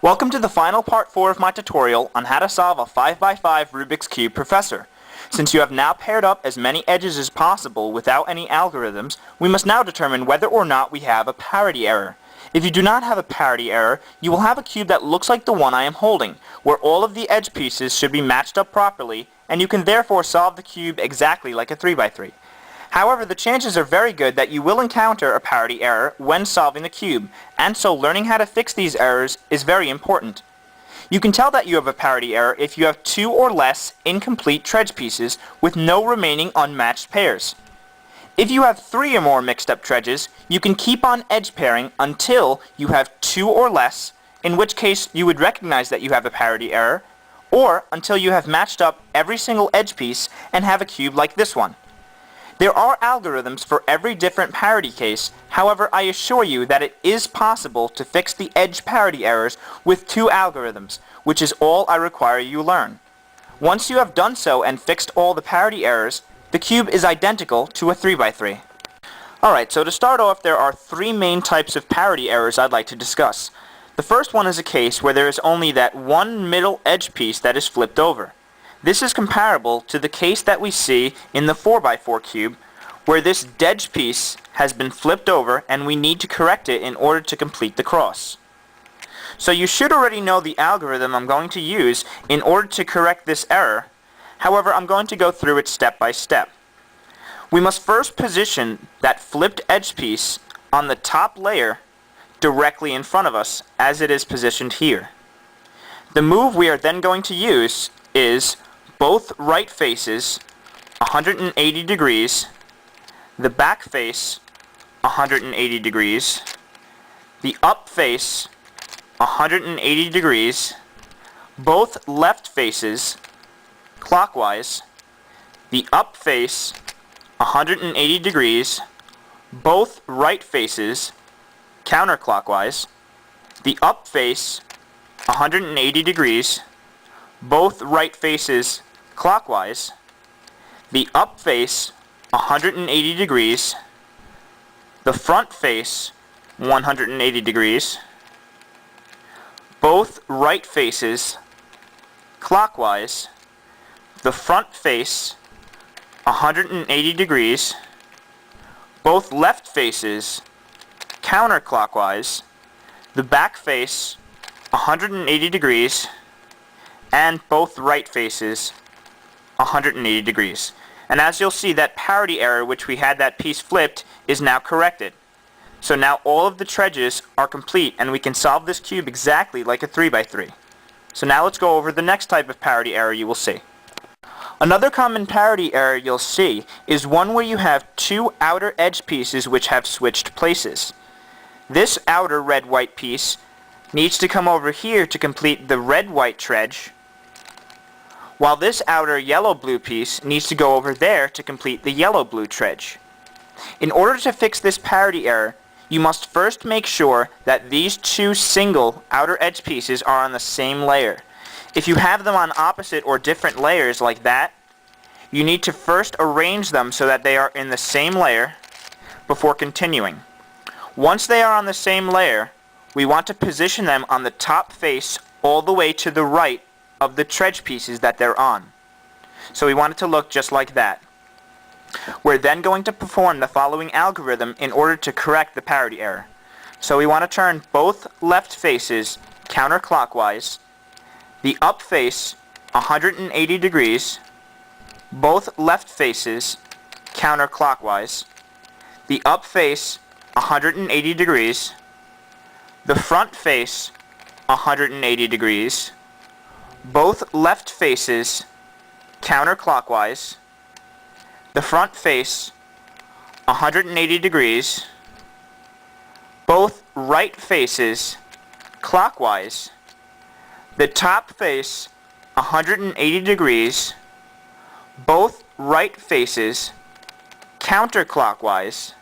Welcome to the final part 4 of my tutorial on how to solve a 5x5 Rubik's Cube Professor. Since you have now paired up as many edges as possible without any algorithms, we must now determine whether or not we have a parity error. If you do not have a parity error, you will have a cube that looks like the one I am holding, where all of the edge pieces should be matched up properly, and you can therefore solve the cube exactly like a 3x3. However, the chances are very good that you will encounter a parity error when solving the cube, and so learning how to fix these errors is very important. You can tell that you have a parity error if you have 2 or less incomplete tread pieces with no remaining unmatched pairs. If you have 3 or more mixed up treads, you can keep on edge pairing until you have 2 or less, in which case you would recognize that you have a parity error, or until you have matched up every single edge piece and have a cube like this one. There are algorithms for every different parity case, however I assure you that it is possible to fix the edge parity errors with 2 algorithms, which is all I require you learn. Once you have done so and fixed all the parity errors, the cube is identical to a 3x3. Alright, so to start off, there are 3 main types of parity errors I'd like to discuss. The first one is a case where there is only that one middle edge piece that is flipped over. This is comparable to the case that we see in the 4x4 cube, where this edge piece has been flipped over and we need to correct it in order to complete the cross. So you should already know the algorithm I'm going to use in order to correct this error. However, I'm going to go through it step by step. We must first position that flipped edge piece on the top layer directly in front of us, as it is positioned here. The move we are then going to use is both right faces 180 degrees, the back face 180 degrees, the up face 180 degrees, both left faces clockwise, the up face 180 degrees, both right faces counterclockwise, the up face 180 degrees, both right faces clockwise, the up face 180 degrees, the front face 180 degrees, both right faces clockwise, the front face 180 degrees, both left faces counterclockwise, the back face 180 degrees, and both right faces 180 degrees. And as you'll see, that parity error, which we had that piece flipped, is now corrected. So now all of the treads are complete and we can solve this cube exactly like a 3x3. So now let's go over the next type of parity error you will see. Another common parity error you'll see is one where you have 2 outer edge pieces which have switched places. This outer red-white piece needs to come over here to complete the red-white tread, while this outer yellow-blue piece needs to go over there to complete the yellow-blue tread. In order to fix this parity error, you must first make sure that these 2 single outer edge pieces are on the same layer. If you have them on opposite or different layers like that, you need to first arrange them so that they are in the same layer before continuing. Once they are on the same layer, we want to position them on the top face all the way to the right of the tread pieces that they're on. So we want it to look just like that. We're then going to perform the following algorithm in order to correct the parity error. So we want to turn both left faces counterclockwise, the up face 180 degrees, both left faces counterclockwise, the up face 180 degrees, the front face 180 degrees, both left faces counterclockwise, the front face 180 degrees, both right faces clockwise, the top face 180 degrees, both right faces counterclockwise,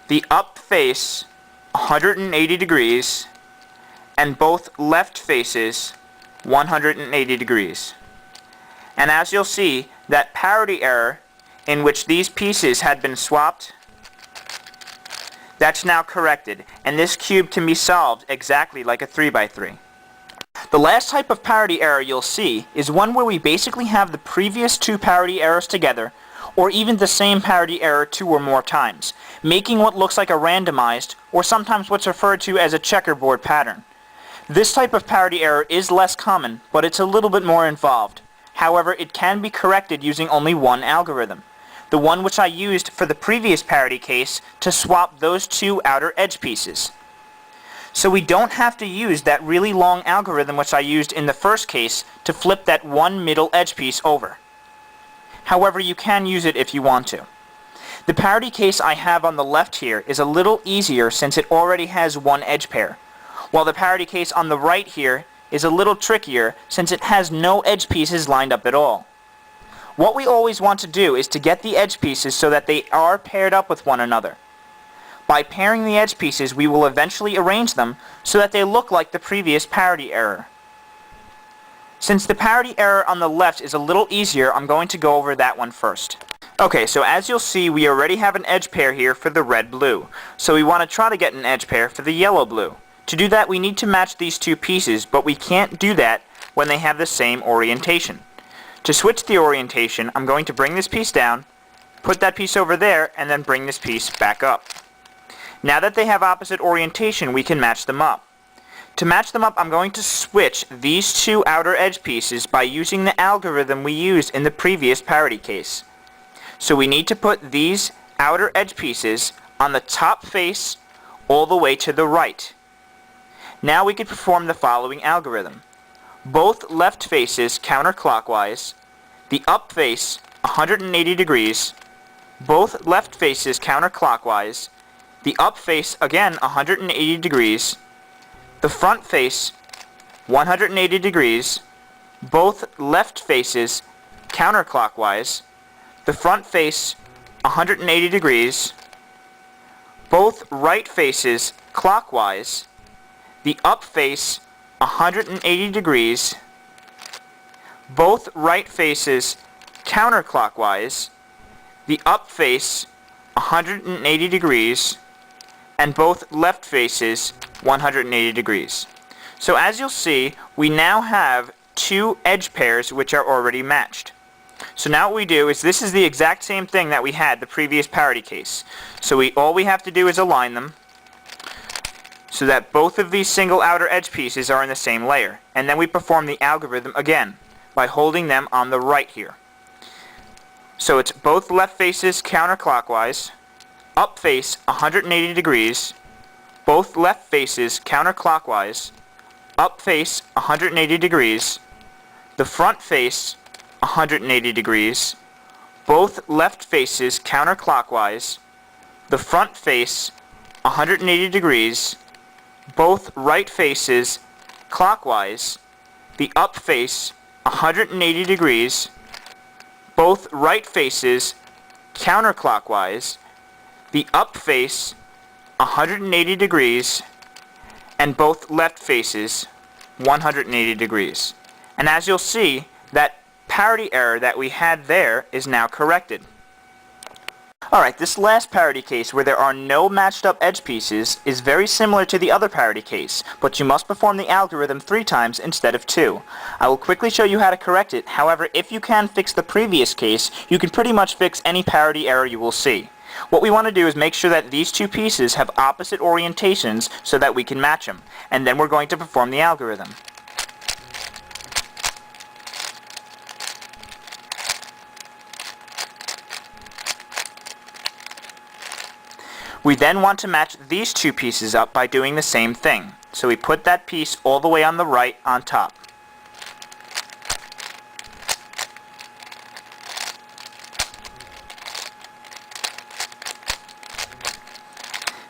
the up face 180 degrees, and both left faces 180 degrees. And as you'll see, that parity error in which these pieces had been swapped, that's now corrected, and this cube can be solved exactly like a 3x3. The last type of parity error you'll see is one where we basically have the previous two parity errors together, or even the same parity error 2 or more times, making what looks like a randomized, or sometimes what's referred to as a checkerboard pattern. This type of parity error is less common, but it's a little bit more involved. However, it can be corrected using only one algorithm, the one which I used for the previous parity case to swap those two outer edge pieces. So we don't have to use that really long algorithm which I used in the first case to flip that one middle edge piece over. However, you can use it if you want to. The parity case I have on the left here is a little easier since it already has one edge pair, while the parity case on the right here is a little trickier since it has no edge pieces lined up at all. What we always want to do is to get the edge pieces so that they are paired up with one another. By pairing the edge pieces, we will eventually arrange them so that they look like the previous parity error. Since the parity error on the left is a little easier, I'm going to go over that one first. Okay, so as you'll see, we already have an edge pair here for the red-blue, so we want to try to get an edge pair for the yellow-blue. To do that, we need to match these two pieces, but we can't do that when they have the same orientation. To switch the orientation, I'm going to bring this piece down, put that piece over there, and then bring this piece back up. Now that they have opposite orientation, we can match them up. To match them up, I'm going to switch these two outer edge pieces by using the algorithm we used in the previous parity case. So we need to put these outer edge pieces on the top face all the way to the right. Now we can perform the following algorithm. Both left faces counterclockwise, the up face 180 degrees, both left faces counterclockwise, the up face again 180 degrees, the front face 180 degrees, both left faces counterclockwise, the front face 180 degrees, both right faces clockwise, the up face 180 degrees, both right faces counterclockwise, the up face 180 degrees, and both left faces 180 degrees. So as you'll see, we now have two edge pairs which are already matched. So now what we do is this is the exact same thing that we had the previous parity case. So all we have to do is align them so that both of these single outer edge pieces are in the same layer. And then we perform the algorithm again by holding them on the right here. So it's both left faces counterclockwise, up face 180 degrees, both left faces counterclockwise, up face 180 degrees, the front face 180 degrees, both left faces counterclockwise, the front face 180 degrees, both right faces clockwise, the up face 180 degrees, both right faces counterclockwise, the up face 180 degrees, and both left faces 180 degrees. And as you'll see, that parity error that we had there is now corrected. Alright, this last parity case where there are no matched up edge pieces is very similar to the other parity case, but you must perform the algorithm 3 times instead of 2. I will quickly show you how to correct it. However, if you can fix the previous case, you can pretty much fix any parity error you will see. What we want to do is make sure that these two pieces have opposite orientations so that we can match them, and then we're going to perform the algorithm. We then want to match these two pieces up by doing the same thing. So we put that piece all the way on the right on top.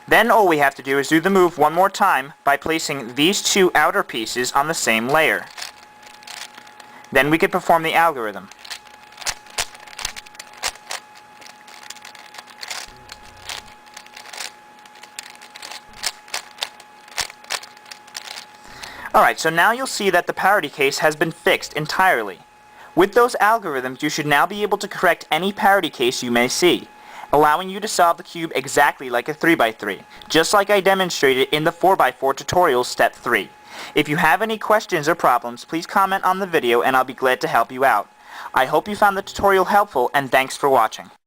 Then all we have to do is do the move one more time by placing these two outer pieces on the same layer. Then we can perform the algorithm. Alright, so now you'll see that the parity case has been fixed entirely. With those algorithms, you should now be able to correct any parity case you may see, allowing you to solve the cube exactly like a 3x3, just like I demonstrated in the 4x4 tutorial step 3. If you have any questions or problems, please comment on the video and I'll be glad to help you out. I hope you found the tutorial helpful and thanks for watching.